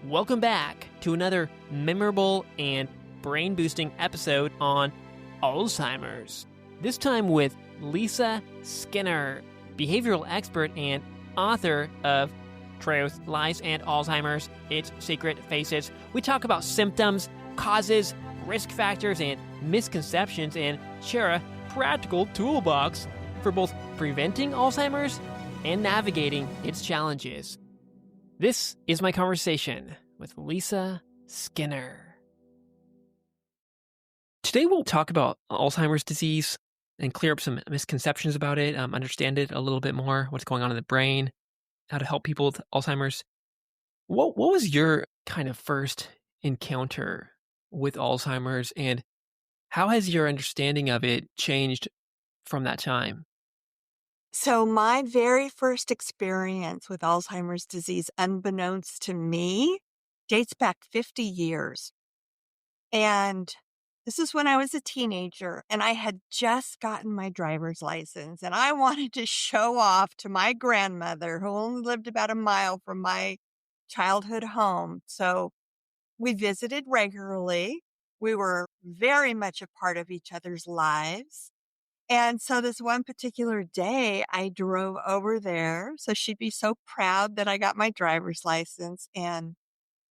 Welcome back to another memorable and brain-boosting episode on Alzheimer's. This time with Lisa Skinner, behavioral expert and author of Truth, Lies, and Alzheimer's, Its Secret Faces. We talk about symptoms, causes, risk factors, and misconceptions, and share a practical toolbox for both preventing Alzheimer's and navigating its challenges. This is my conversation with Lisa Skinner. Today we'll talk about Alzheimer's disease and clear up some misconceptions about it, understand it a little bit more, what's going on in the brain, how to help people with Alzheimer's. What was your kind of first encounter with Alzheimer's, and how has your understanding of it changed from that time? So my very first experience with Alzheimer's disease, unbeknownst to me, dates back 50 years. And this is when I was a teenager and I had just gotten my driver's license, and I wanted to show off to my grandmother, who only lived about a mile from my childhood home. So we visited regularly. We were very much a part of each other's lives. And so this one particular day, I drove over there. So she'd be so proud that I got my driver's license. And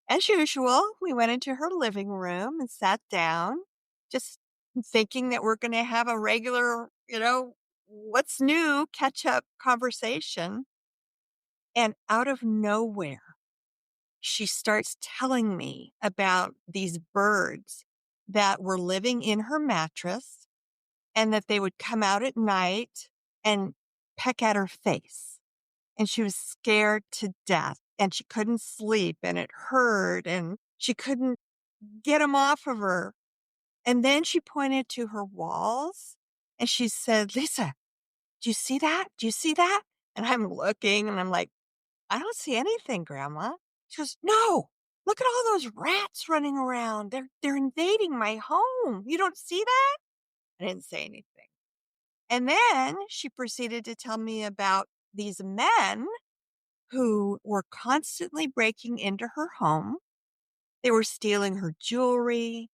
as usual, we went into her living room and sat down, just thinking that we're going to have a regular, what's new catch up conversation. And out of nowhere, she starts telling me about these birds that were living in her mattress, and that they would come out at night and peck at her face. And she was scared to death, and she couldn't sleep, and it hurt, and she couldn't get them off of her. And then she pointed to her walls and she said, "Lisa, do you see that? Do you see that?" And I'm looking and I'm like, "I don't see anything, Grandma." She goes, "No, look at all those rats running around. They're invading my home. You don't see that?" I didn't say anything. And then she proceeded to tell me about these men who were constantly breaking into her home. They were stealing her jewelry,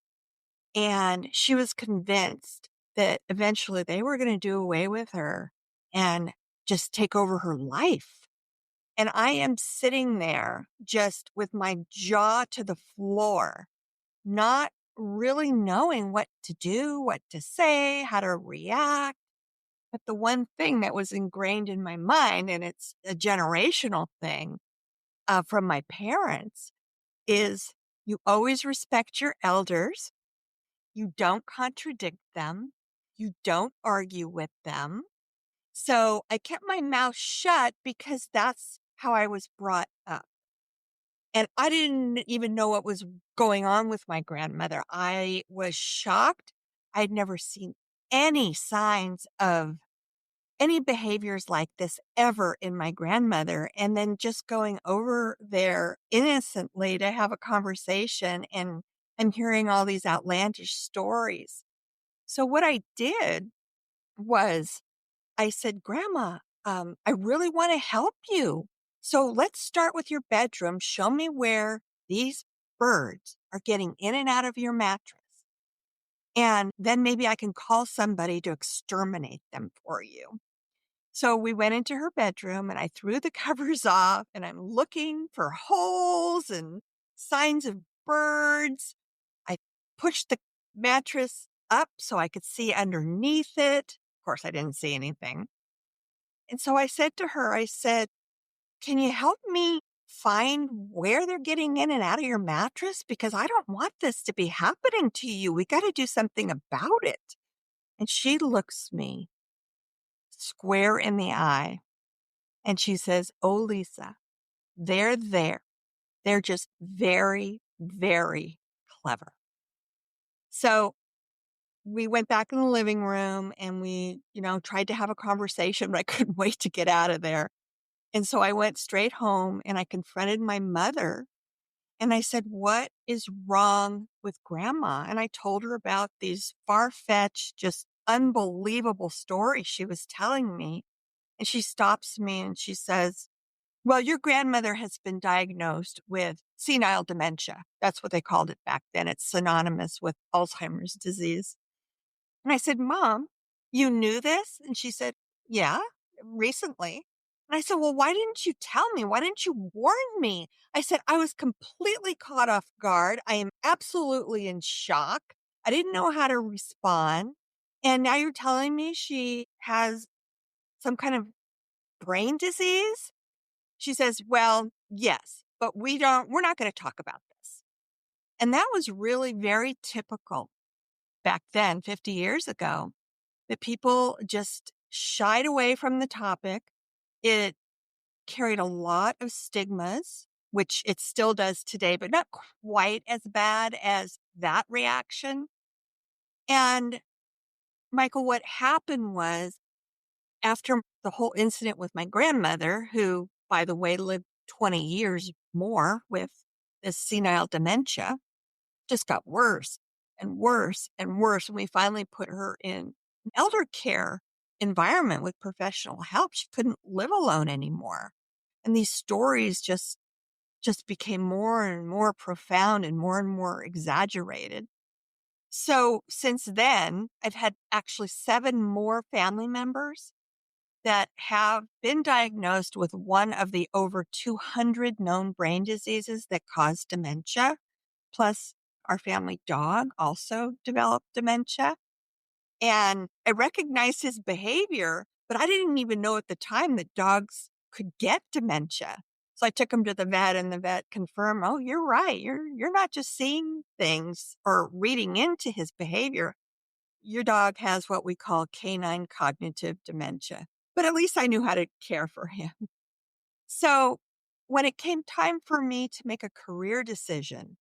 and she was convinced that eventually they were going to do away with her and just take over her life. And I am sitting there just with my jaw to the floor, not really knowing what to do, what to say, how to react. But the one thing that was ingrained in my mind, and it's a generational thing from my parents, is you always respect your elders. You don't contradict them. You don't argue with them. So I kept my mouth shut because that's how I was brought up. And I didn't even know what was going on with my grandmother. I was shocked. I'd never seen any signs of any behaviors like this ever in my grandmother. And then just going over there innocently to have a conversation, and I'm hearing all these outlandish stories. So what I did was I said, "Grandma, I really want to help you. So let's start with your bedroom. Show me where these birds are getting in and out of your mattress. And then maybe I can call somebody to exterminate them for you." So we went into her bedroom and I threw the covers off, and I'm looking for holes and signs of birds. I pushed the mattress up so I could see underneath it. Of course, I didn't see anything. And so I said to her, I said, "Can you help me find where they're getting in and out of your mattress? Because I don't want this to be happening to you. We got to do something about it." And she looks me square in the eye and she says, "Oh, Lisa, they're there. They're just very, very clever." So we went back in the living room and we, tried to have a conversation, but I couldn't wait to get out of there. And so I went straight home and I confronted my mother and I said, "What is wrong with Grandma?" And I told her about these far-fetched, just unbelievable stories she was telling me. And she stops me and she says, Well, your grandmother has been diagnosed with senile dementia. That's what they called it back then. It's synonymous with Alzheimer's disease. And I said, Mom, you knew this? And she said, Yeah, recently. And I said, Well, why didn't you tell me? Why didn't you warn me? I said, I was completely caught off guard. I am absolutely in shock. I didn't know how to respond. And now you're telling me she has some kind of brain disease? She says, Well, yes, but we're not going to talk about this. And that was really very typical back then, 50 years ago, that people just shied away from the topic. It carried a lot of stigmas, which it still does today, but not quite as bad as that reaction. And Michael, what happened was after the whole incident with my grandmother, who, by the way, lived 20 years more with this senile dementia, just got worse and worse and worse. And we finally put her in an elder care environment with professional help. She couldn't live alone anymore. And these stories just became more and more profound and more exaggerated. So since then, I've had actually 7 more family members that have been diagnosed with one of the over 200 known brain diseases that cause dementia. Plus, our family dog also developed dementia. And I recognized his behavior, but I didn't even know at the time that dogs could get dementia. So I took him to the vet and the vet confirmed, oh, you're right. You're not just seeing things or reading into his behavior. Your dog has what we call canine cognitive dementia. But at least I knew how to care for him. So when it came time for me to make a career decision,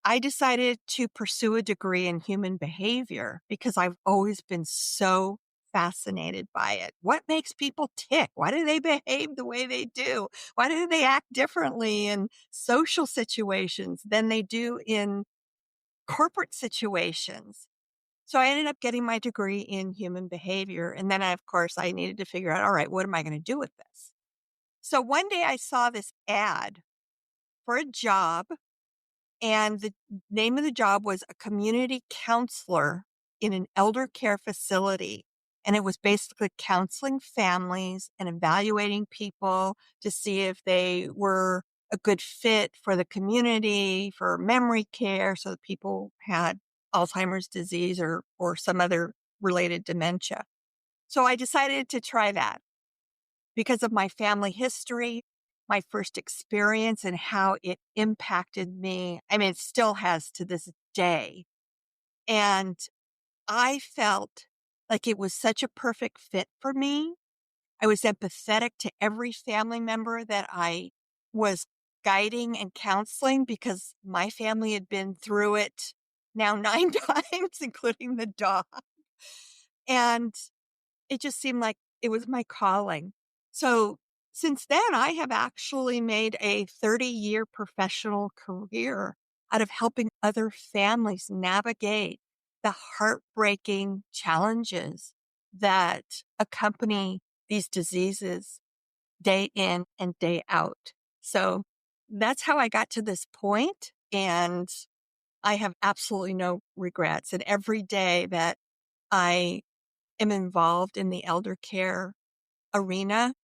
I decided to pursue a degree in human behavior because I've always been so fascinated by it. What makes people tick? Why do they behave the way they do? Why do they act differently in social situations than they do in corporate situations? So I ended up getting my degree in human behavior. And then, of course, I needed to figure out, all right, what am I going to do with this? So one day I saw this ad for a job, and the name of the job was a community counselor in an elder care facility. And it was basically counseling families and evaluating people to see if they were a good fit for the community, for memory care, so that people had Alzheimer's disease or some other related dementia. So I decided to try that because of my family history, my first experience, and how it impacted me. I mean, it still has to this day. And I felt like it was such a perfect fit for me. I was empathetic to every family member that I was guiding and counseling because my family had been through it now 9 times, including the dog. And it just seemed like it was my calling. So since then, I have actually made a 30-year professional career out of helping other families navigate the heartbreaking challenges that accompany these diseases day in and day out. So that's how I got to this point, and I have absolutely no regrets. And every day that I am involved in the elder care arena,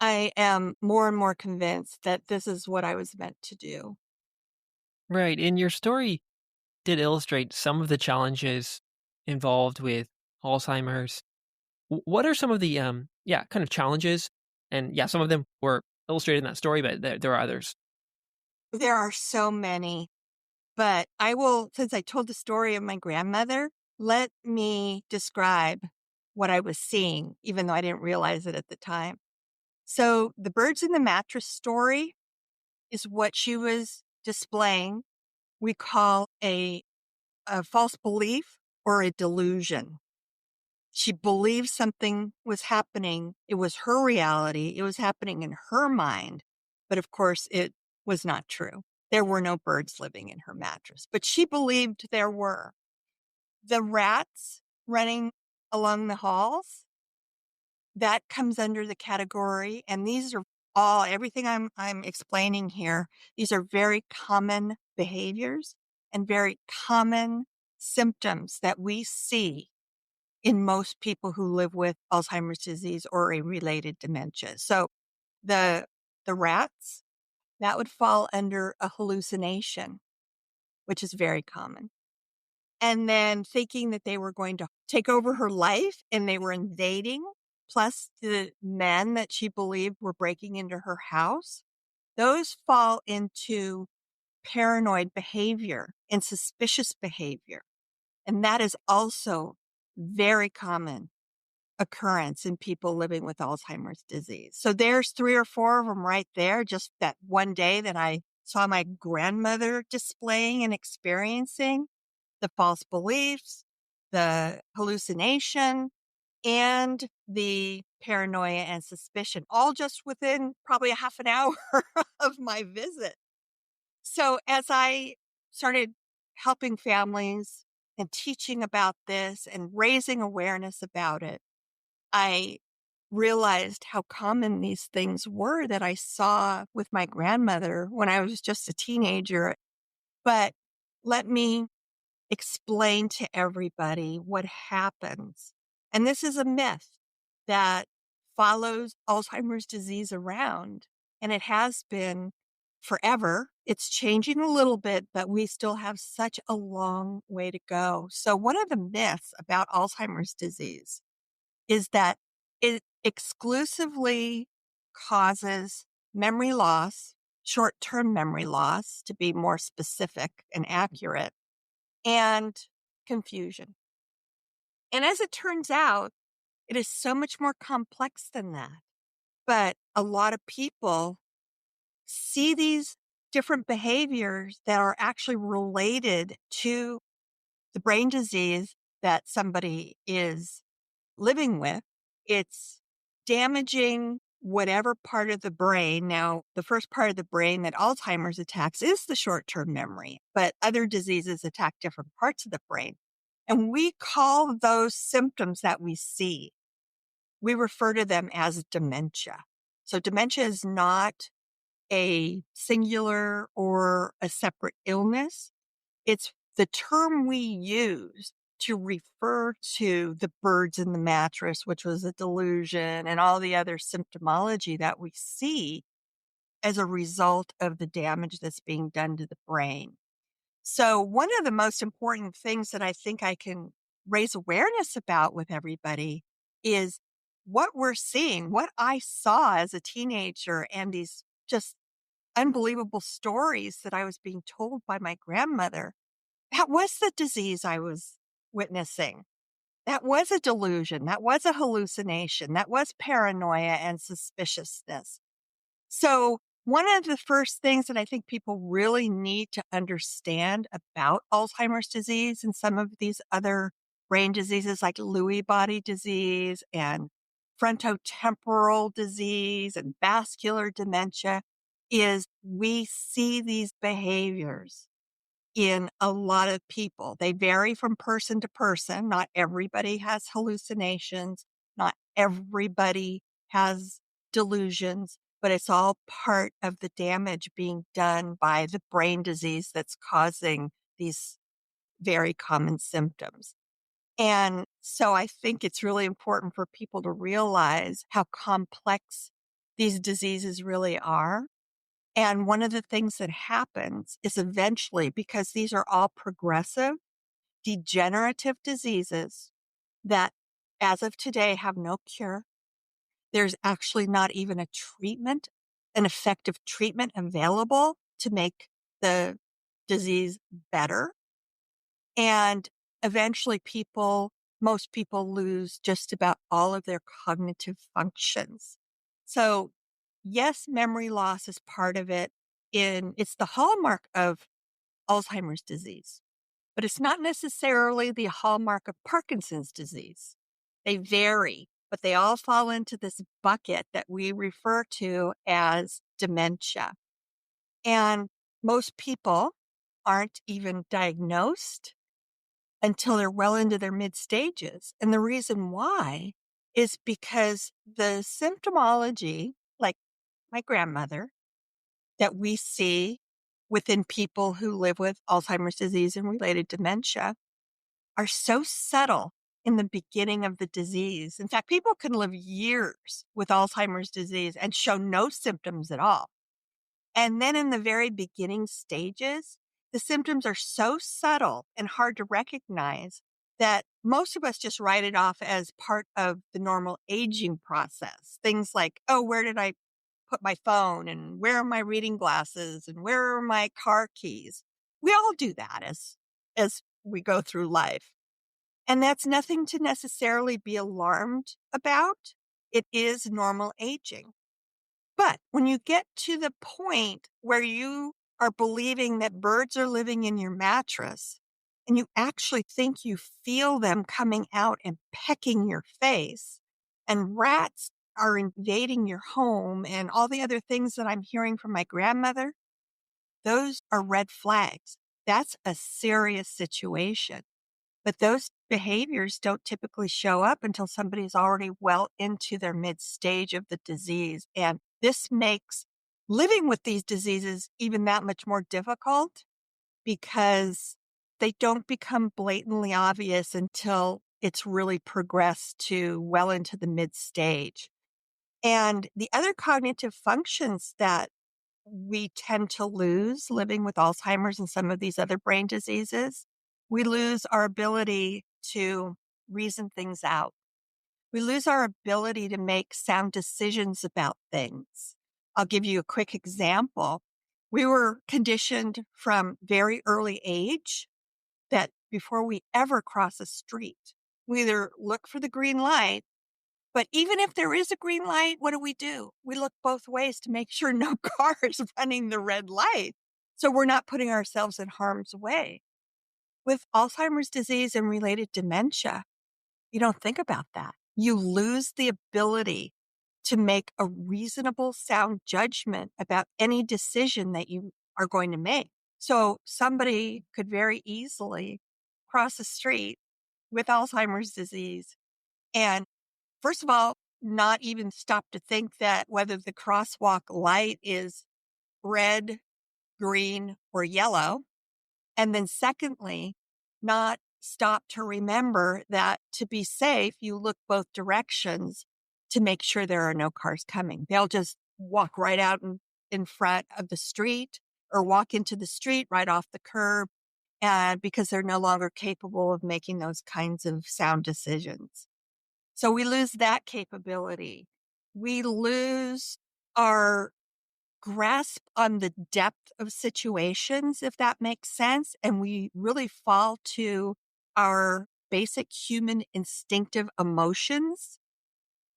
I am more and more convinced that this is what I was meant to do. Right. And your story did illustrate some of the challenges involved with Alzheimer's. What are some of the yeah, kind of challenges? And yeah, some of them were illustrated in that story, but there are others. There are so many, but I will, since I told the story of my grandmother, let me describe what I was seeing, even though I didn't realize it at the time. So the birds in the mattress story is what she was displaying. We call a false belief or a delusion. She believed something was happening. It was her reality. It was happening in her mind. But of course, it was not true. There were no birds living in her mattress, but she believed there were. The rats running along the halls, that comes under the category. And these are everything I'm explaining here, these are very common behaviors and very common symptoms that we see in most people who live with Alzheimer's disease or a related dementia. So the rats, that would fall under a hallucination, which is very common. And then thinking that they were going to take over her life and they were invading, plus the men that she believed were breaking into her house, those fall into paranoid behavior and suspicious behavior. And that is also very common occurrence in people living with Alzheimer's disease. So there's 3 or 4 of them right there. Just that one day that I saw my grandmother displaying and experiencing the false beliefs, the hallucination, and the paranoia and suspicion, all just within probably a half an hour of my visit. So as I started helping families and teaching about this and raising awareness about it, I realized how common these things were that I saw with my grandmother when I was just a teenager. But let me explain to everybody what happens. And this is a myth that follows Alzheimer's disease around, and it has been forever. It's changing a little bit, but we still have such a long way to go. So one of the myths about Alzheimer's disease is that it exclusively causes memory loss, short-term memory loss, to be more specific and accurate, and confusion. And as it turns out, it is so much more complex than that. But a lot of people see these different behaviors that are actually related to the brain disease that somebody is living with. It's damaging whatever part of the brain. Now, the first part of the brain that Alzheimer's attacks is the short-term memory, but other diseases attack different parts of the brain. And we call those symptoms that we see, we refer to them as dementia. So dementia is not a singular or a separate illness. It's the term we use to refer to the birds in the mattress, which was a delusion, and all the other symptomology that we see as a result of the damage that's being done to the brain. So one of the most important things that I think I can raise awareness about with everybody is what we're seeing, what I saw as a teenager, and these just unbelievable stories that I was being told by my grandmother. That was the disease I was witnessing. That was a delusion. That was a hallucination. That was paranoia and suspiciousness. So one of the first things that I think people really need to understand about Alzheimer's disease and some of these other brain diseases like Lewy body disease and frontotemporal disease and vascular dementia is we see these behaviors in a lot of people. They vary from person to person. Not everybody has hallucinations. Not everybody has delusions, but it's all part of the damage being done by the brain disease that's causing these very common symptoms. And so I think it's really important for people to realize how complex these diseases really are. And one of the things that happens is eventually, because these are all progressive, degenerative diseases that as of today have no cure. There's actually not even a treatment, an effective treatment available to make the disease better. And eventually most people lose just about all of their cognitive functions. So yes, memory loss is part of it. It's the hallmark of Alzheimer's disease, but it's not necessarily the hallmark of Parkinson's disease. They vary, but they all fall into this bucket that we refer to as dementia. And most people aren't even diagnosed until they're well into their mid stages. And the reason why is because the symptomology, like my grandmother, that we see within people who live with Alzheimer's disease and related dementia are so subtle in the beginning of the disease. In fact, people can live years with Alzheimer's disease and show no symptoms at all. And then in the very beginning stages, the symptoms are so subtle and hard to recognize that most of us just write it off as part of the normal aging process. Things like, oh, where did I put my phone? And where are my reading glasses? And where are my car keys? We all do that as we go through life. And that's nothing to necessarily be alarmed about. It is normal aging. But when you get to the point where you are believing that birds are living in your mattress and you actually think you feel them coming out and pecking your face, and rats are invading your home and all the other things that I'm hearing from my grandmother, those are red flags. That's a serious situation. But those behaviors don't typically show up until somebody is already well into their mid stage of the disease. And this makes living with these diseases even that much more difficult because they don't become blatantly obvious until it's really progressed to well into the mid stage. And the other cognitive functions that we tend to lose living with Alzheimer's and some of these other brain diseases, we lose our ability to reason things out. We lose our ability to make sound decisions about things. I'll give you a quick example. We were conditioned from very early age that before we ever cross a street, we either look for the green light, but even if there is a green light, what do? We look both ways to make sure no car is running the red light, so we're not putting ourselves in harm's way. With Alzheimer's disease and related dementia, you don't think about that. You lose the ability to make a reasonable, sound judgment about any decision that you are going to make. So somebody could very easily cross the street with Alzheimer's disease and, first of all, not even stop to think that whether the crosswalk light is red, green, or yellow. And then secondly, not stop to remember that to be safe, you look both directions to make sure there are no cars coming. They'll just walk right out in front of the street or walk into the street right off the curb, and because they're no longer capable of making those kinds of sound decisions. So we lose that capability. We lose our grasp on the depth of situations, if that makes sense. And we really fall to our basic human instinctive emotions.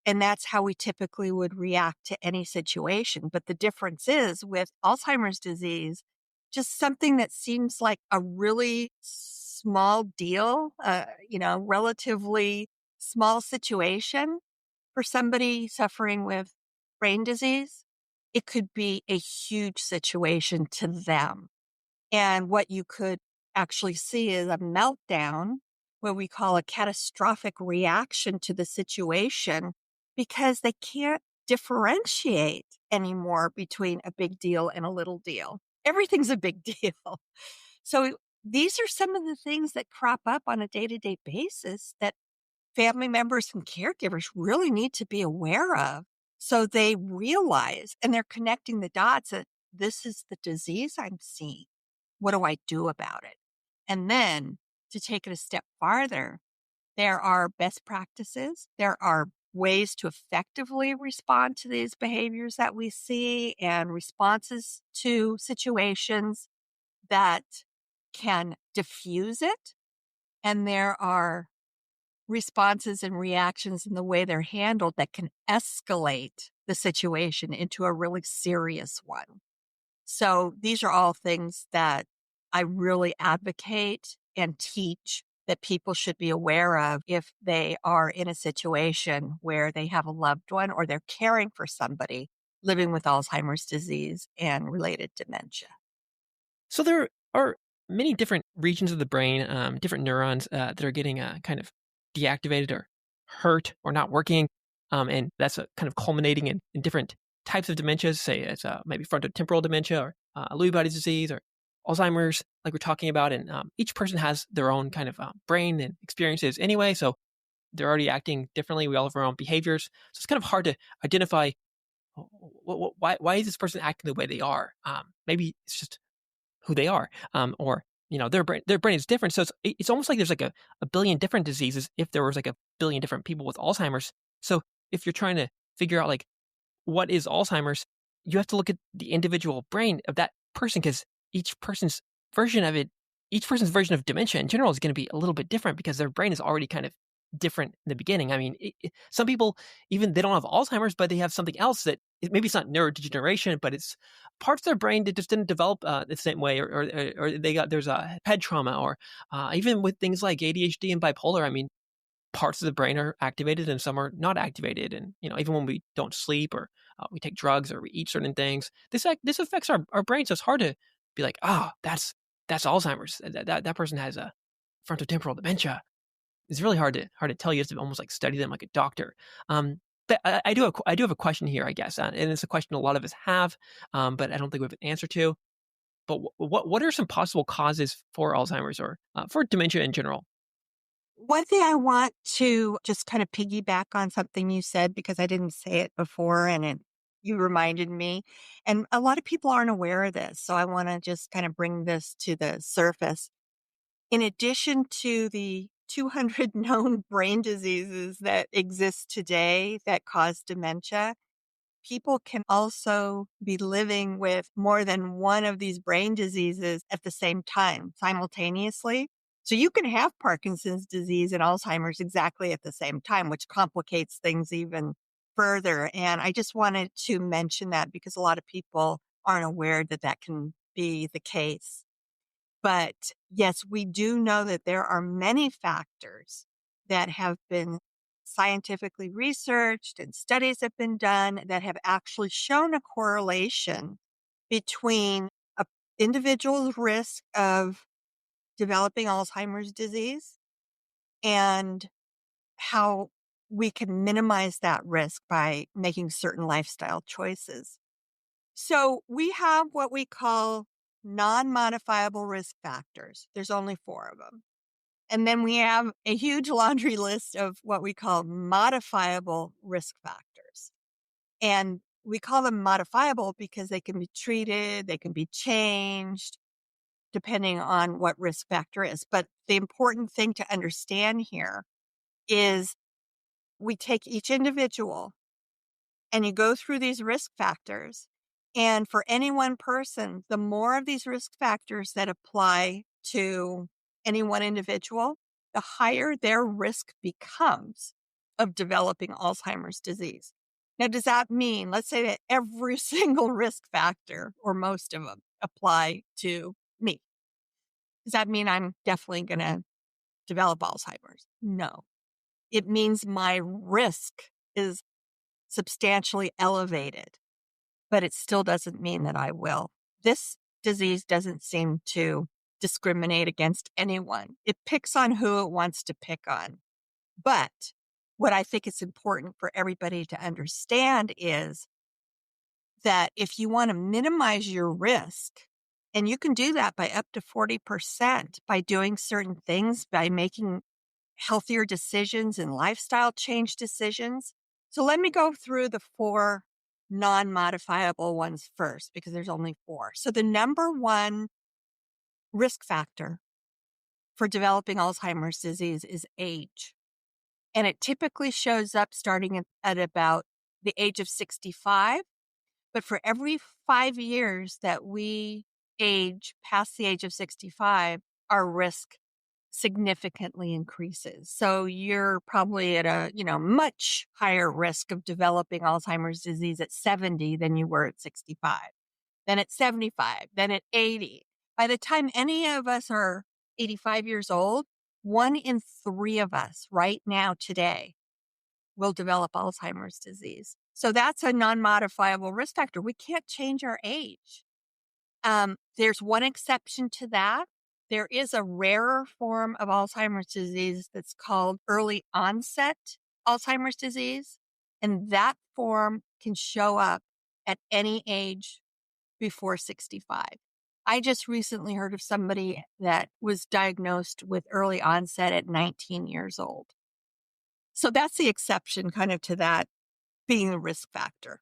And that's how we typically would react to any situation. But the difference is with Alzheimer's disease, just something that seems like a really small deal, relatively small situation for somebody suffering with brain disease, it could be a huge situation to them. And what you could actually see is a meltdown, what we call a catastrophic reaction to the situation, because they can't differentiate anymore between a big deal and a little deal. Everything's a big deal. So these are some of the things that crop up on a day-to-day basis that family members and caregivers really need to be aware of, so they realize and they're connecting the dots that this is the disease I'm seeing. What do I do about it? And then to take it a step farther, there are best practices. There are ways to effectively respond to these behaviors that we see and responses to situations that can diffuse it. And there are responses and reactions in the way they're handled that can escalate the situation into a really serious one. So these are all things that I really advocate and teach that people should be aware of if they are in a situation where they have a loved one or they're caring for somebody living with Alzheimer's disease and related dementia. So there are many different regions of the brain, different neurons that are getting kind of deactivated or hurt or not working. And that's kind of culminating in different types of dementias, say it's maybe frontotemporal dementia or Lewy body disease or Alzheimer's, like we're talking about. And each person has their own kind of brain and experiences anyway. So they're already acting differently. We all have our own behaviors. So it's kind of hard to identify why is this person acting the way they are. Maybe it's just who they are, or their brain is different. So it's almost like there's like a billion different diseases if there was like a billion different people with Alzheimer's. So if you're trying to figure out like what is Alzheimer's, you have to look at the individual brain of that person because each person's version of it, each person's version of dementia in general is going to be a little bit different because their brain is already kind of different in the beginning. I mean, some people, even they don't have Alzheimer's, but they have something else that maybe it's not neurodegeneration, but it's parts of their brain that just didn't develop the same way, or there's a head trauma, or even with things like ADHD and bipolar. I mean, parts of the brain are activated and some are not activated. And, even when we don't sleep or we take drugs or we eat certain things, this affects our brain. So it's hard to be like, that's Alzheimer's. That person has a frontotemporal dementia. It's really hard to tell. You have to almost like study them like a doctor. But I do have a question here, I guess, and it's a question a lot of us have, but I don't think we have an answer to. But what are some possible causes for Alzheimer's or for dementia in general? One thing I want to just kind of piggyback on something you said because I didn't say it before you reminded me. And a lot of people aren't aware of this. So I want to just kind of bring this to the surface. In addition to the 200 known brain diseases that exist today that cause dementia, people can also be living with more than one of these brain diseases at the same time, simultaneously. So you can have Parkinson's disease and Alzheimer's exactly at the same time, which complicates things even further. And I just wanted to mention that because a lot of people aren't aware that that can be the case. But yes, we do know that there are many factors that have been scientifically researched and studies have been done that have actually shown a correlation between an individual's risk of developing Alzheimer's disease and how we can minimize that risk by making certain lifestyle choices. So we have what we call non-modifiable risk factors. There's only 4 of them. And then we have a huge laundry list of what we call modifiable risk factors. And we call them modifiable because they can be treated, they can be changed depending on what risk factor is. But the important thing to understand here is we take each individual and you go through these risk factors. And for any one person, the more of these risk factors that apply to any one individual, the higher their risk becomes of developing Alzheimer's disease. Now, does that mean, let's say that every single risk factor or most of them apply to me? Does that mean I'm definitely going to develop Alzheimer's? No. It means my risk is substantially elevated, but it still doesn't mean that I will. This disease doesn't seem to discriminate against anyone. It picks on who it wants to pick on. But what I think is important for everybody to understand is that if you want to minimize your risk, and you can do that by up to 40% by doing certain things, by making healthier decisions and lifestyle change decisions. So let me go through the 4 non-modifiable ones first, because there's only 4. So the number 1 risk factor for developing Alzheimer's disease is age. And it typically shows up starting at about the age of 65. But for every 5 years that we age past the age of 65, our risk significantly increases. So you're probably at a, much higher risk of developing Alzheimer's disease at 70 than you were at 65, then at 75, then at 80. By the time any of us are 85 years old, 1 in 3 of us right now today will develop Alzheimer's disease. So that's a non-modifiable risk factor. We can't change our age. There's one exception to that. There is a rarer form of Alzheimer's disease that's called early onset Alzheimer's disease. And that form can show up at any age before 65. I just recently heard of somebody that was diagnosed with early onset at 19 years old. So that's the exception kind of to that being a risk factor.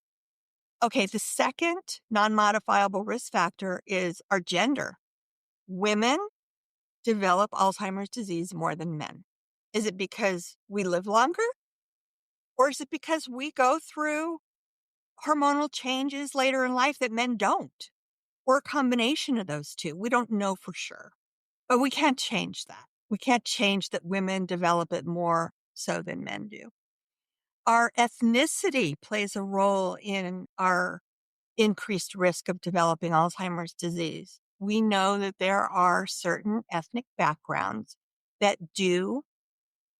Okay, the second non-modifiable risk factor is our gender. Women develop Alzheimer's disease more than men. Is it because we live longer? Or is it because we go through hormonal changes later in life that men don't? Or a combination of those two? We don't know for sure. But we can't change that. We can't change that women develop it more so than men do. Our ethnicity plays a role in our increased risk of developing Alzheimer's disease. We know that there are certain ethnic backgrounds that do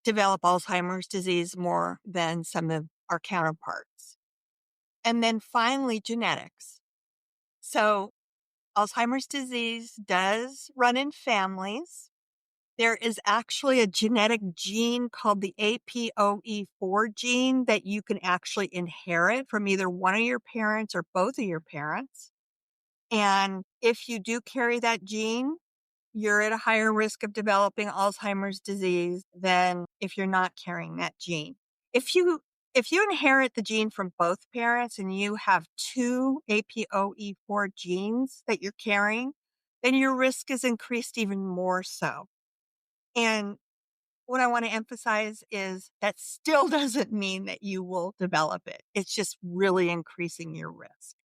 develop Alzheimer's disease more than some of our counterparts. And then finally, genetics. So Alzheimer's disease does run in families. There is actually a genetic gene called the APOE4 gene that you can actually inherit from either one of your parents or both of your parents. And if you do carry that gene, you're at a higher risk of developing Alzheimer's disease than if you're not carrying that gene. If you inherit the gene from both parents and you have two APOE4 genes that you're carrying, then your risk is increased even more so. And what I want to emphasize is that still doesn't mean that you will develop it. It's just really increasing your risk.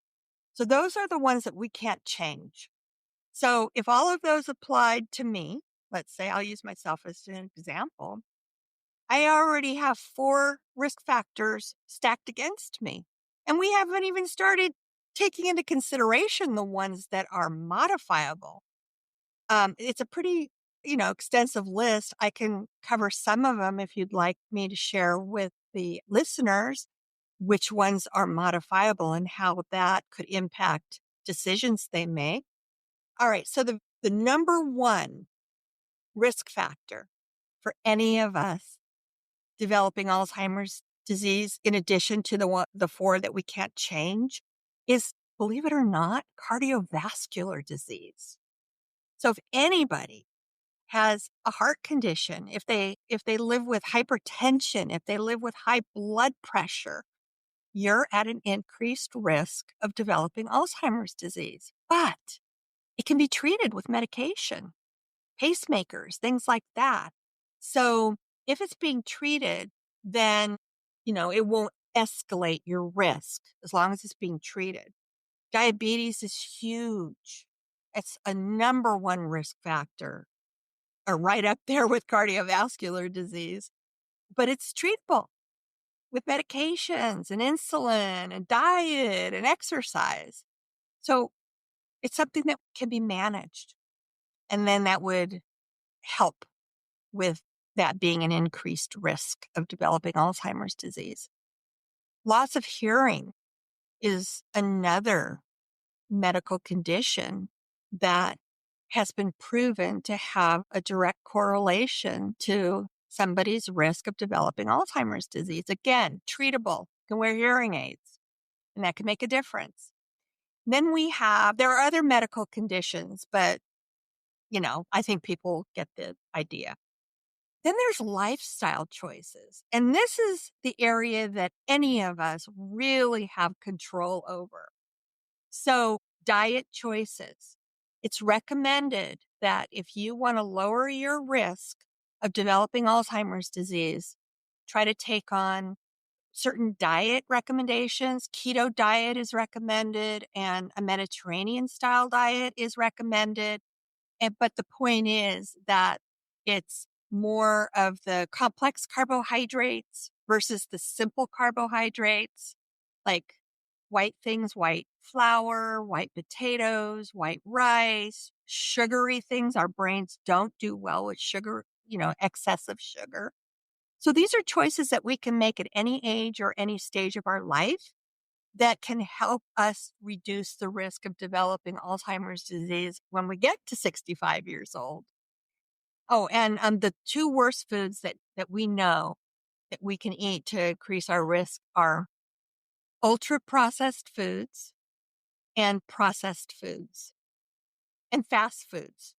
So those are the ones that we can't change. So if all of those applied to me, let's say I'll use myself as an example, I already have 4 risk factors stacked against me. And we haven't even started taking into consideration the ones that are modifiable. It's a pretty, extensive list. I can cover some of them if you'd like me to share with the listeners which ones are modifiable and how that could impact decisions they make. All right. So the number one risk factor for any of us developing Alzheimer's disease, in addition to the 4 that we can't change, is, believe it or not, cardiovascular disease. So if anybody has a heart condition, if they live with hypertension, if they live with high blood pressure, you're at an increased risk of developing Alzheimer's disease. But it can be treated with medication, pacemakers, things like that. So if it's being treated, then, it won't escalate your risk as long as it's being treated. Diabetes is huge. It's a number one risk factor, or right up there with cardiovascular disease, but it's treatable with medications and insulin and diet and exercise. So it's something that can be managed. And then that would help with that being an increased risk of developing Alzheimer's disease. Loss of hearing is another medical condition that has been proven to have a direct correlation to somebody's risk of developing Alzheimer's disease. Again, treatable, you can wear hearing aids, and that can make a difference. Then there are other medical conditions, but, I think people get the idea. Then there's lifestyle choices. And this is the area that any of us really have control over. So diet choices. It's recommended that if you want to lower your risk of developing Alzheimer's disease, try to take on certain diet recommendations. Keto diet is recommended and a Mediterranean style diet is recommended. But the point is that it's more of the complex carbohydrates versus the simple carbohydrates, like white things, white flour, white potatoes, white rice, sugary things. Our brains don't do well with sugar, excessive sugar. So these are choices that we can make at any age or any stage of our life that can help us reduce the risk of developing Alzheimer's disease when we get to 65 years old. Oh, and the 2 worst foods that we know that we can eat to increase our risk are ultra processed foods and processed foods and fast foods.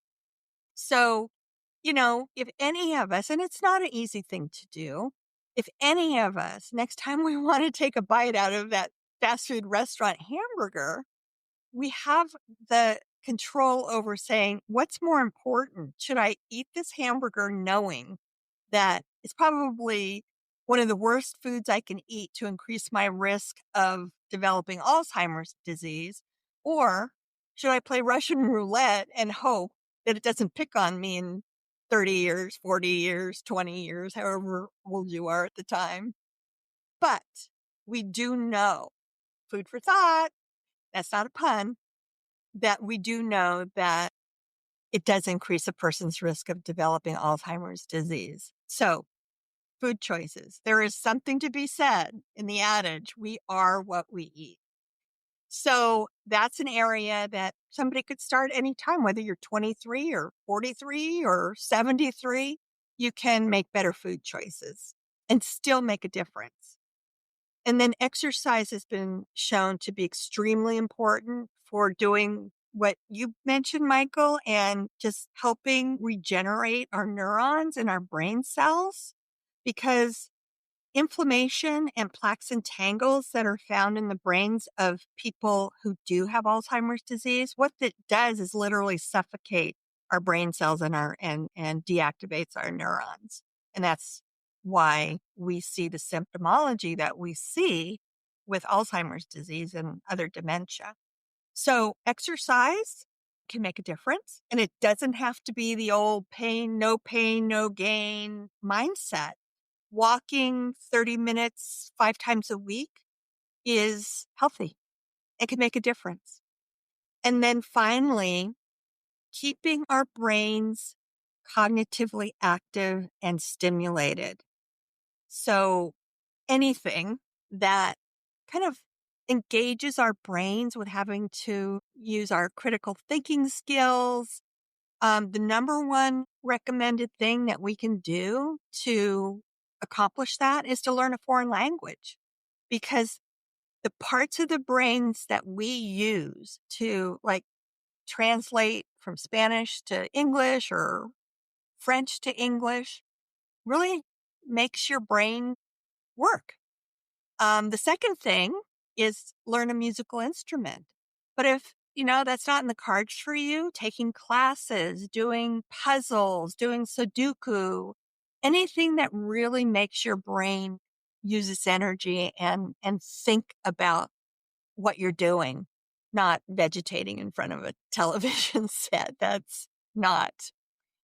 So, if any of us, and it's not an easy thing to do, if any of us, next time we want to take a bite out of that fast food restaurant hamburger, we have the control over saying, what's more important? Should I eat this hamburger knowing that it's probably one of the worst foods I can eat to increase my risk of developing Alzheimer's disease? Or should I play Russian roulette and hope that it doesn't pick on me in 30 years, 40 years, 20 years, however old you are at the time? But we do know, food for thought, that's not a pun, that we do know that it does increase a person's risk of developing Alzheimer's disease. So, food choices. There is something to be said in the adage, we are what we eat. So that's an area that somebody could start anytime, whether you're 23 or 43 or 73, you can make better food choices and still make a difference. And then exercise has been shown to be extremely important for doing what you mentioned, Michael, and just helping regenerate our neurons and our brain cells, because inflammation and plaques and tangles that are found in the brains of people who do have Alzheimer's disease, what that does is literally suffocate our brain cells and deactivates our neurons. And that's why we see the symptomology that we see with Alzheimer's disease and other dementia. So exercise can make a difference, and it doesn't have to be the old pain, no gain mindset. Walking 30 minutes 5 times a week is healthy. It can make a difference. And then finally, keeping our brains cognitively active and stimulated. So anything that kind of engages our brains with having to use our critical thinking skills. The number one recommended thing that we can do to accomplish that is to learn a foreign language, because the parts of the brains that we use to translate from Spanish to English or French to English really makes your brain work. The second thing is learn a musical instrument. But if, that's not in the cards for you, taking classes, doing puzzles, doing Sudoku, anything that really makes your brain use its energy and think about what you're doing, not vegetating in front of a television set. That's not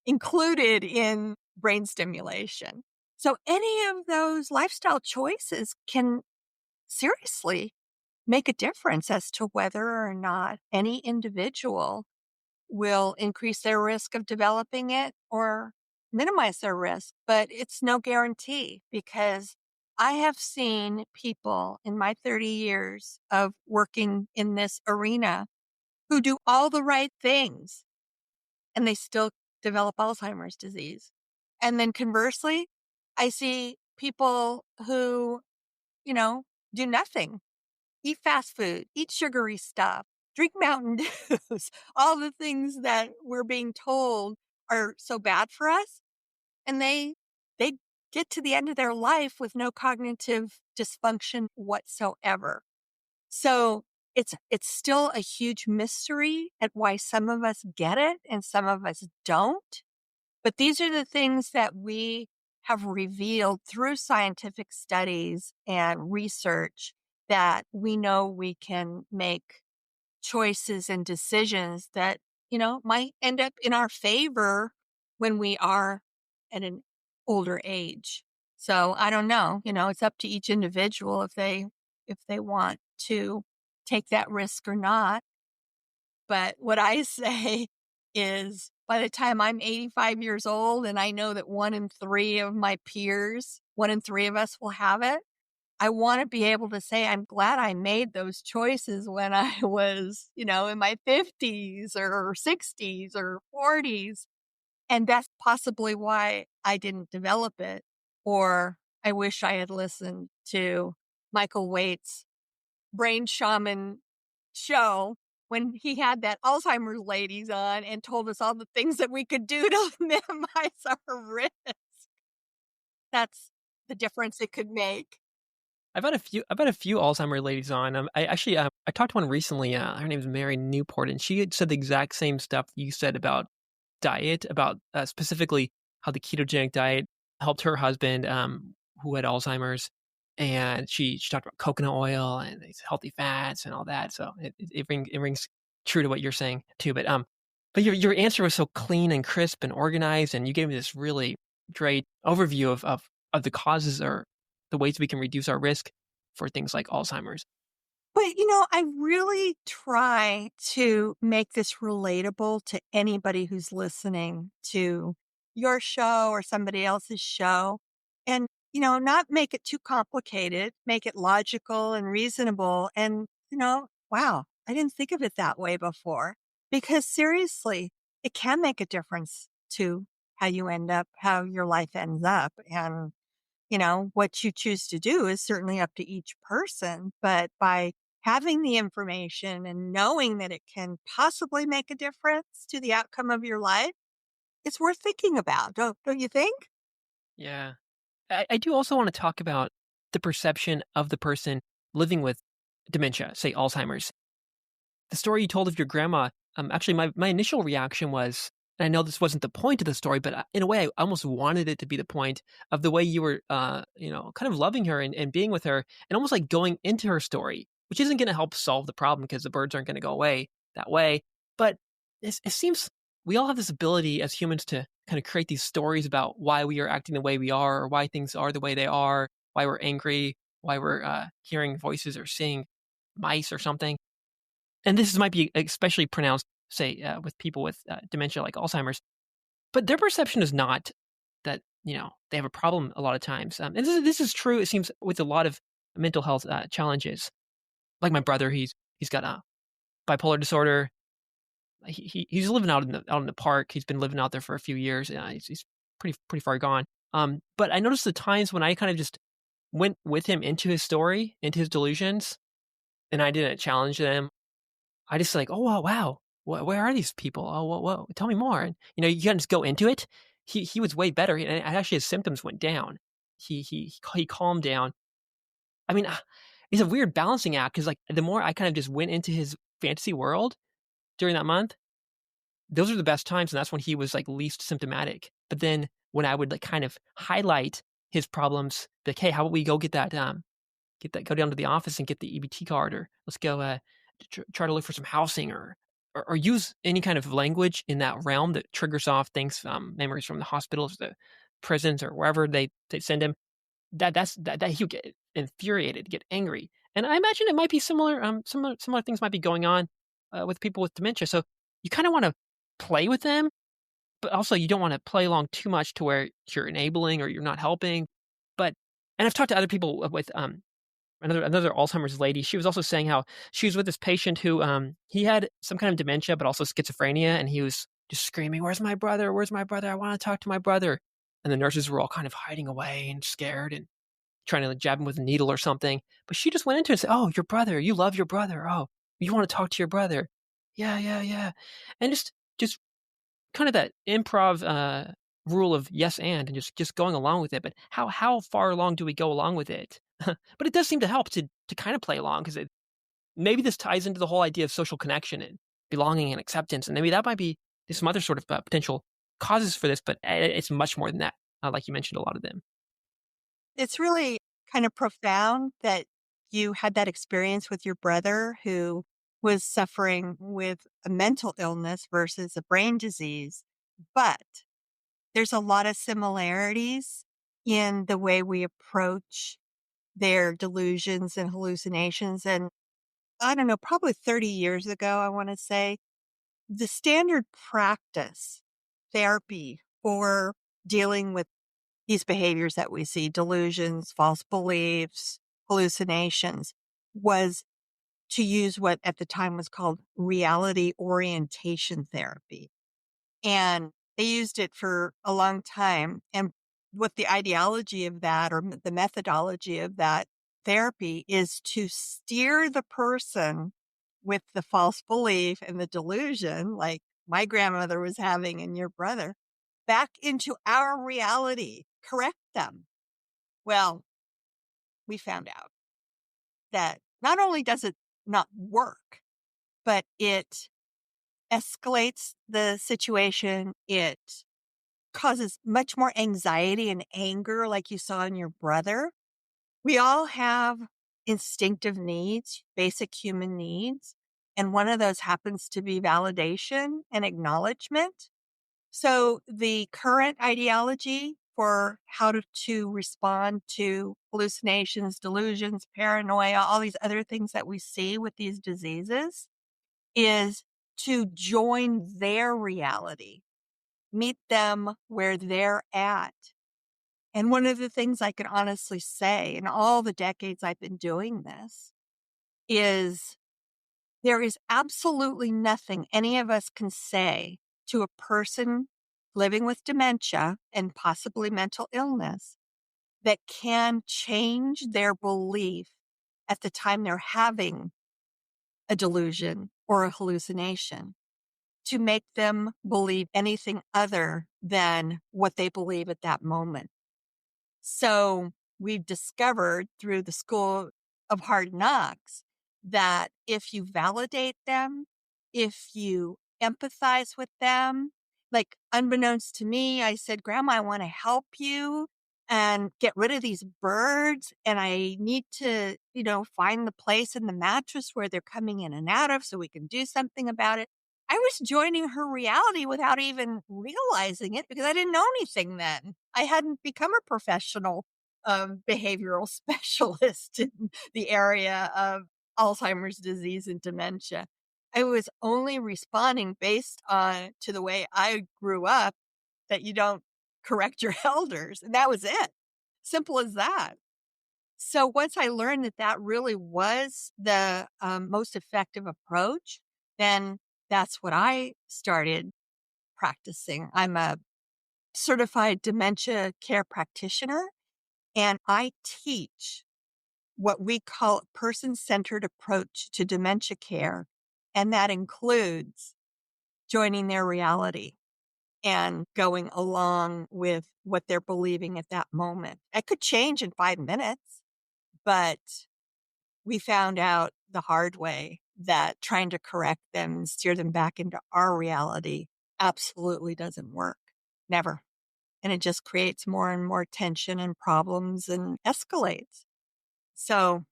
included in brain stimulation. So any of those lifestyle choices can seriously make a difference as to whether or not any individual will increase their risk of developing it or minimize their risk. But it's no guarantee, because I have seen people in my 30 years of working in this arena who do all the right things and they still develop Alzheimer's disease. And then conversely, I see people who, do nothing. Eat fast food, eat sugary stuff, drink Mountain Dews, all the things that we're being told are so bad for us. And they get to the end of their life with no cognitive dysfunction whatsoever. So it's still a huge mystery at why some of us get it and some of us don't. But these are the things that we have revealed through scientific studies and research, that we know we can make choices and decisions that, might end up in our favor when we are at an older age. So I don't know, it's up to each individual if they want to take that risk or not. But what I say is, by the time I'm 85 years old and I know that 1 in 3 of my peers, 1 in 3 of us will have it, I want to be able to say, I'm glad I made those choices when I was, in my 50s or 60s or 40s. And that's possibly why I didn't develop it. Or I wish I had listened to Michael Waite's brain shaman show when he had that Alzheimer's ladies on and told us all the things that we could do to minimize our risk. That's the difference it could make. I've had a few Alzheimer ladies on. I actually I talked to one recently. Her name's Mary Newport, and she had said the exact same stuff you said about diet, about specifically how the ketogenic diet helped her husband, who had Alzheimer's, and she talked about coconut oil and these healthy fats and all that. So it rings true to what you're saying too. But your answer was so clean and crisp and organized, and you gave me this really great overview of the causes or the ways we can reduce our risk for things like Alzheimer's. But, I really try to make this relatable to anybody who's listening to your show or somebody else's show. And, not make it too complicated, make it logical and reasonable. And, wow, I didn't think of it that way before. Because seriously, it can make a difference to how your life ends up. And what you choose to do is certainly up to each person, but by having the information and knowing that it can possibly make a difference to the outcome of your life, it's worth thinking about. Don't you think? Yeah. I do also want to talk about the perception of the person living with dementia, say Alzheimer's. The story you told of your grandma, actually, my initial reaction was, and I know this wasn't the point of the story, but in a way, I almost wanted it to be the point of the way you were, kind of loving her and being with her, and almost like going into her story, which isn't going to help solve the problem because the birds aren't going to go away that way. But it seems we all have this ability as humans to kind of create these stories about why we are acting the way we are, or why things are the way they are, why we're angry, why we're hearing voices or seeing mice or something. And this might be especially pronounced, say, with people with dementia like Alzheimer's, but their perception is not that, they have a problem a lot of times. And this is true, it seems, with a lot of mental health challenges. Like my brother, he's got a bipolar disorder. He's living out in the park. He's been living out there for a few years. He's pretty far gone. But I noticed the times when I kind of just went with him into his story, into his delusions, and I didn't challenge them. I just like, oh wow, where are these people? Oh, whoa, tell me more. And you can just go into it. He was way better, and actually his symptoms went down. He calmed down. I mean, it's a weird balancing act because like the more I kind of just went into his fantasy world during that month, those are the best times, and that's when he was like least symptomatic. But then when I would like kind of highlight his problems, like, hey, how about we go go down to the office and get the EBT card, or let's go try to look for some housing, or use any kind of language in that realm that triggers off things, memories from the hospitals, the prisons, or wherever they send him. That he would get infuriated, get angry, and I imagine it might be similar. Similar things might be going on with people with dementia. So you kind of want to play with them, but also you don't want to play along too much to where you're enabling or you're not helping. But and I've talked to other people with another Alzheimer's lady. She was also saying how she was with this patient who he had some kind of dementia, but also schizophrenia, and he was just screaming, "Where's my brother? Where's my brother? I want to talk to my brother." And the nurses were all kind of hiding away and scared and trying to like, jab him with a needle or something. But she just went into it and said, "Oh, your brother. You love your brother. Oh, you want to talk to your brother? Yeah, yeah, yeah." And just kind of that improv rule of yes and just going along with it. But how far along do we go along with it? But it does seem to help to kind of play along because maybe this ties into the whole idea of social connection and belonging and acceptance, and maybe that might be some other sort of potential causes for this. But it's much more than that. Like you mentioned, a lot of them. It's really kind of profound that you had that experience with your brother who was suffering with a mental illness versus a brain disease. But there's a lot of similarities in the way we approach their delusions and hallucinations. And I don't know, probably 30 years ago, I want to say, the standard practice therapy for dealing with these behaviors that we see, delusions, false beliefs, hallucinations, was to use what at the time was called reality orientation therapy. And they used it for a long time. And what the ideology of that or the methodology of that therapy is to steer the person with the false belief and the delusion, like my grandmother was having and your brother, back into our reality, correct them. Well, we found out that not only does it not work, but it escalates the situation. It causes much more anxiety and anger, like you saw in your brother. We all have instinctive needs, basic human needs. And one of those happens to be validation and acknowledgement. So the current ideology for how to respond to hallucinations, delusions, paranoia, all these other things that we see with these diseases is to join their reality, meet them where they're at. And one of the things I can honestly say in all the decades I've been doing this is there is absolutely nothing any of us can say to a person living with dementia and possibly mental illness that can change their belief at the time they're having a delusion or a hallucination to make them believe anything other than what they believe at that moment. So we've discovered through the school of hard knocks that if you validate them, if you empathize with them, like unbeknownst to me, I said, Grandma, I want to help you and get rid of these birds. And I need to, find the place in the mattress where they're coming in and out of so we can do something about it. I was joining her reality without even realizing it because I didn't know anything then. I hadn't become a professional behavioral specialist in the area of Alzheimer's disease and dementia. I was only responding based on to the way I grew up that you don't correct your elders. And that was it. Simple as that. So once I learned that that really was the most effective approach, then that's what I started practicing. I'm a certified dementia care practitioner, and I teach what we call a person-centered approach to dementia care. And that includes joining their reality and going along with what they're believing at that moment. It could change in 5 minutes, but we found out the hard way that trying to correct them and steer them back into our reality absolutely doesn't work. Never. And it just creates more and more tension and problems and escalates. So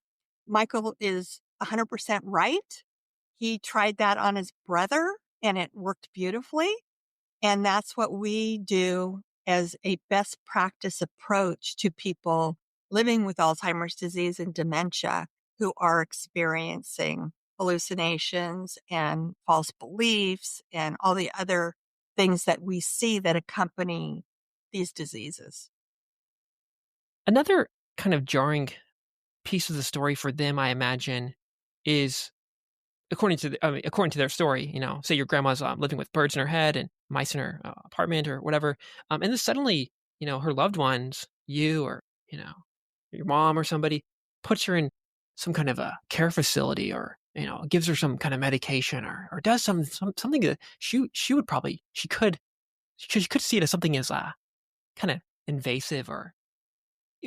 Michael is 100% right. He tried that on his brother and it worked beautifully. And that's what we do as a best practice approach to people living with Alzheimer's disease and dementia who are experiencing hallucinations and false beliefs and all the other things that we see that accompany these diseases. Another kind of jarring piece of the story for them, I imagine, is according to their story. Say your grandma's living with birds in her head and mice in her apartment or whatever, and then suddenly, her loved ones, you or your mom or somebody, puts her in some kind of a care facility or gives her some kind of medication or does something that she could see it as something as kind of invasive or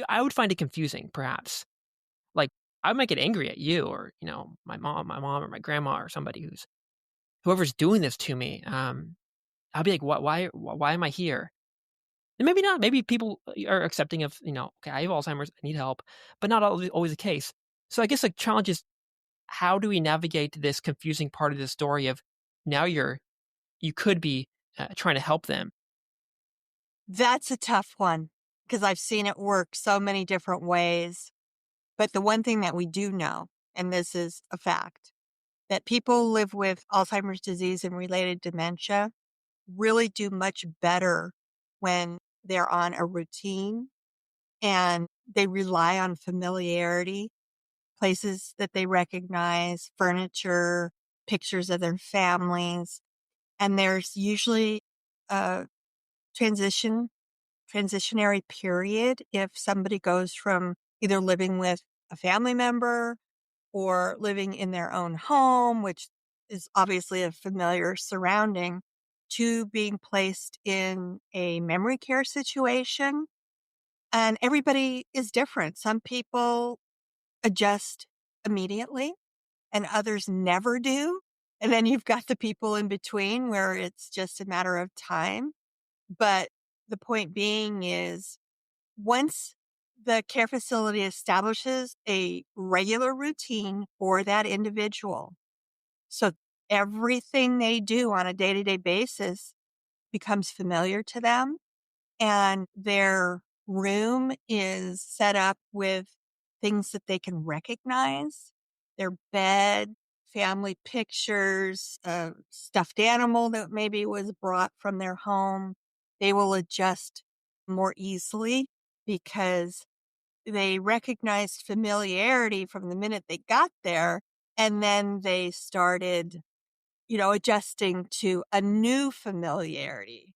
I would find it confusing, perhaps. Like, I might get angry at you or, my mom or my grandma or somebody whoever's doing this to me. I'll be like, why am I here? And maybe not. Maybe people are accepting of, okay, I have Alzheimer's, I need help, but not always the case. So I guess the challenge is, how do we navigate this confusing part of the story of now you could be trying to help them? That's a tough one because I've seen it work so many different ways. But the one thing that we do know, and this is a fact, that people who live with Alzheimer's disease and related dementia really do much better when they're on a routine and they rely on familiarity, places that they recognize, furniture, pictures of their families. And there's usually a transitionary period if somebody goes from either living with a family member or living in their own home, which is obviously a familiar surrounding, to being placed in a memory care situation. And everybody is different. Some people adjust immediately and others never do. And then you've got the people in between where it's just a matter of time. But the point being is once the care facility establishes a regular routine for that individual, so everything they do on a day-to-day basis becomes familiar to them, and their room is set up with things that they can recognize, their bed, family pictures, a stuffed animal that maybe was brought from their home. They will adjust more easily because they recognized familiarity from the minute they got there, and then they started, adjusting to a new familiarity.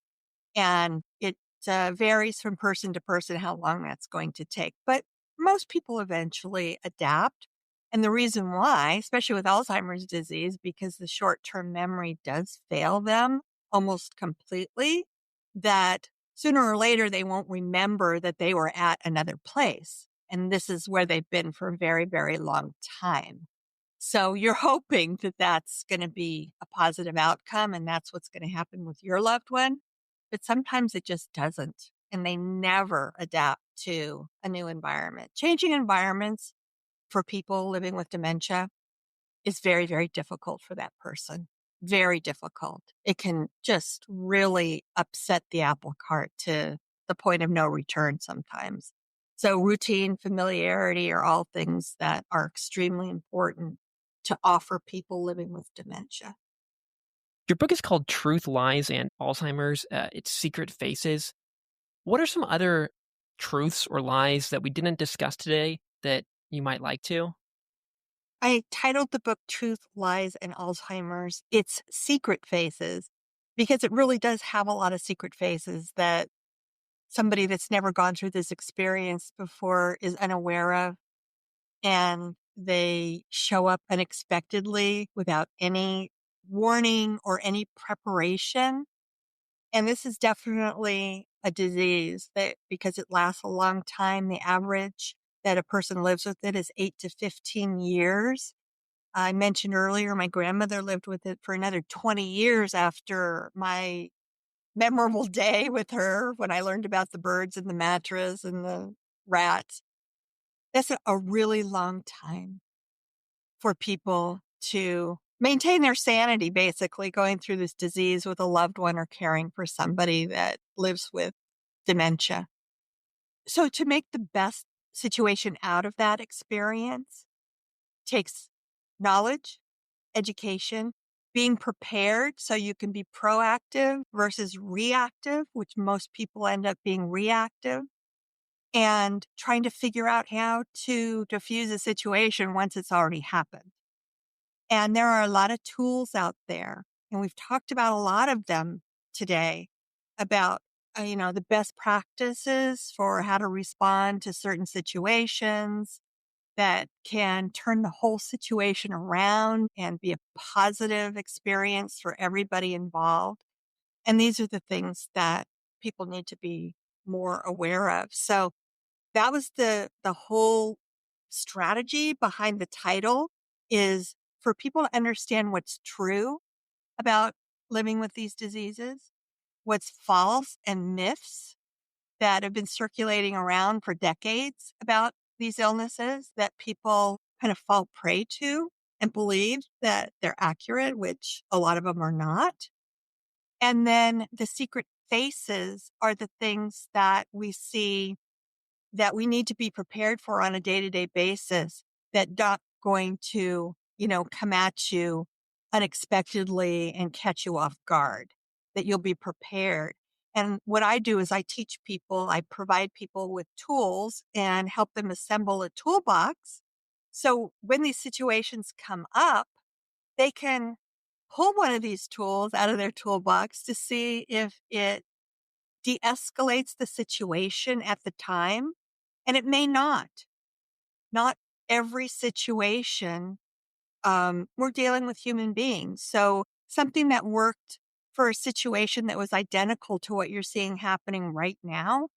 And it varies from person to person how long that's going to take. But most people eventually adapt. And the reason why, especially with Alzheimer's disease, because the short term memory does fail them almost completely, that sooner or later they won't remember that they were at another place. And this is where they've been for a very, very long time. So you're hoping that that's going to be a positive outcome and that's what's going to happen with your loved one. But sometimes it just doesn't. And they never adapt to a new environment. Changing environments for people living with dementia is very, very difficult for that person. Very difficult. It can just really upset the apple cart to the point of no return sometimes. So routine, familiarity are all things that are extremely important to offer people living with dementia. Your book is called Truth, Lies, and Alzheimer's, Its Secret Faces. What are some other truths or lies that we didn't discuss today that you might like to? I titled the book Truth, Lies, and Alzheimer's, Its Secret Faces, because it really does have a lot of secret faces that somebody that's never gone through this experience before is unaware of. And they show up unexpectedly without any warning or any preparation. And this is definitely a disease that, because it lasts a long time, the average that a person lives with it is 8 to 15 years. I mentioned earlier, my grandmother lived with it for another 20 years after my memorable day with her when I learned about the birds and the mattress and the rats. That's a really long time for people to maintain their sanity, basically going through this disease with a loved one or caring for somebody that lives with dementia. So to make the best situation out of that experience takes knowledge, education, being prepared so you can be proactive versus reactive, which most people end up being reactive, and trying to figure out how to diffuse a situation once it's already happened. And there are a lot of tools out there, and we've talked about a lot of them today about, the best practices for how to respond to certain situations that can turn the whole situation around and be a positive experience for everybody involved. And these are the things that people need to be more aware of. So that was the whole strategy behind the title, is for people to understand what's true about living with these diseases, what's false and myths that have been circulating around for decades about these illnesses that people kind of fall prey to and believe that they're accurate, which a lot of them are not. And then the secret faces are the things that we see that we need to be prepared for on a day-to-day basis, that not going to, come at you unexpectedly and catch you off guard, that you'll be prepared. And what I do is I teach people, I provide people with tools and help them assemble a toolbox. So when these situations come up, they can pull one of these tools out of their toolbox to see if it de-escalates the situation at the time. And it may not every situation, we're dealing with human beings. So something that worked for a situation that was identical to what you're seeing happening right now,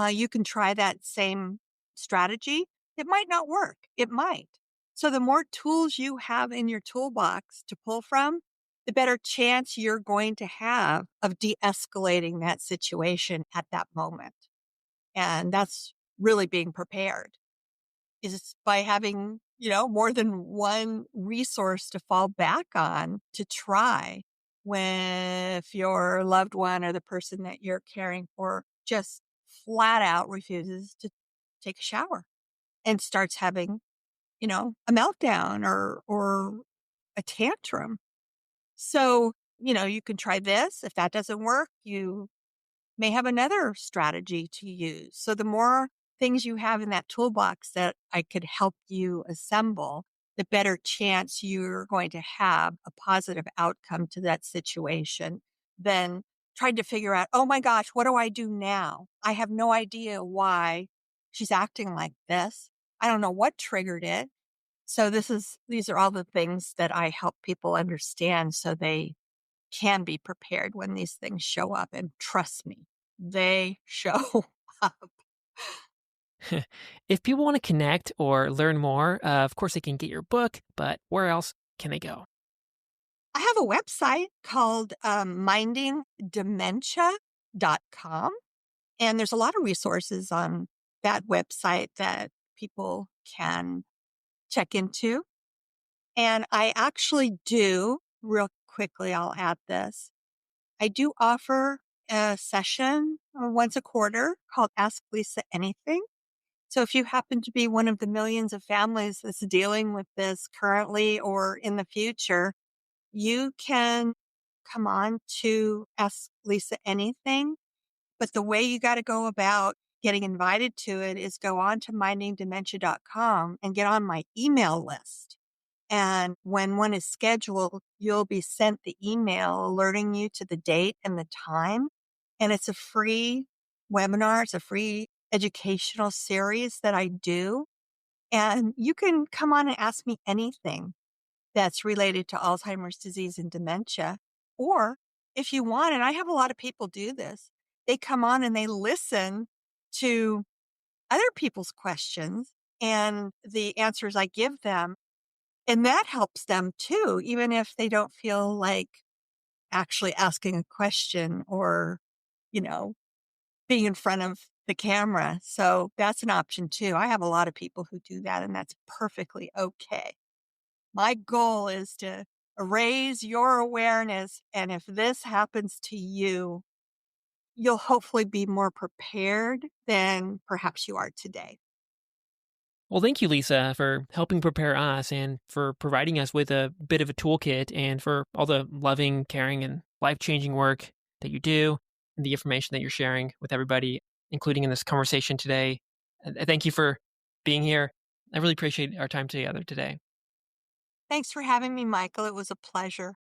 you can try that same strategy. It might not work. It might. So the more tools you have in your toolbox to pull from, the better chance you're going to have of de-escalating that situation at that moment. And that's really being prepared is by having, more than one resource to fall back on to try when if your loved one or the person that you're caring for just flat out refuses to take a shower and starts having, a meltdown or a tantrum. So, you can try this. If that doesn't work, you may have another strategy to use. So the more things you have in that toolbox that I could help you assemble, the better chance you're going to have a positive outcome to that situation than trying to figure out, oh my gosh, what do I do now? I have no idea why she's acting like this. I don't know what triggered it. So these are all the things that I help people understand so they can be prepared when these things show up. And trust me, they show up. If people want to connect or learn more, of course they can get your book, but where else can they go? I have a website called mindingdementia.com. And there's a lot of resources on that website that people can check into. And I actually do, real quickly, I'll add this. I do offer a session once a quarter called Ask Lisa Anything. So if you happen to be one of the millions of families that's dealing with this currently or in the future, you can come on to Ask Lisa Anything. But the way you got to go about getting invited to it is go on to mindingdementia.com and get on my email list. And when one is scheduled, you'll be sent the email alerting you to the date and the time. And it's a free webinar. It's a free educational series that I do. And you can come on and ask me anything that's related to Alzheimer's disease and dementia. Or if you want, and I have a lot of people do this, they come on and they listen to other people's questions and the answers I give them. And that helps them too, even if they don't feel like actually asking a question or, you know, being in front of the camera. So that's an option too. I have a lot of people who do that, and that's perfectly okay. My goal is to raise your awareness. And if this happens to you, you'll hopefully be more prepared than perhaps you are today. Well, thank you, Lisa, for helping prepare us and for providing us with a bit of a toolkit and for all the loving, caring, and life changing work that you do and the information that you're sharing with everybody, including in this conversation today. Thank you for being here. I really appreciate our time together today. Thanks for having me, Michael. It was a pleasure.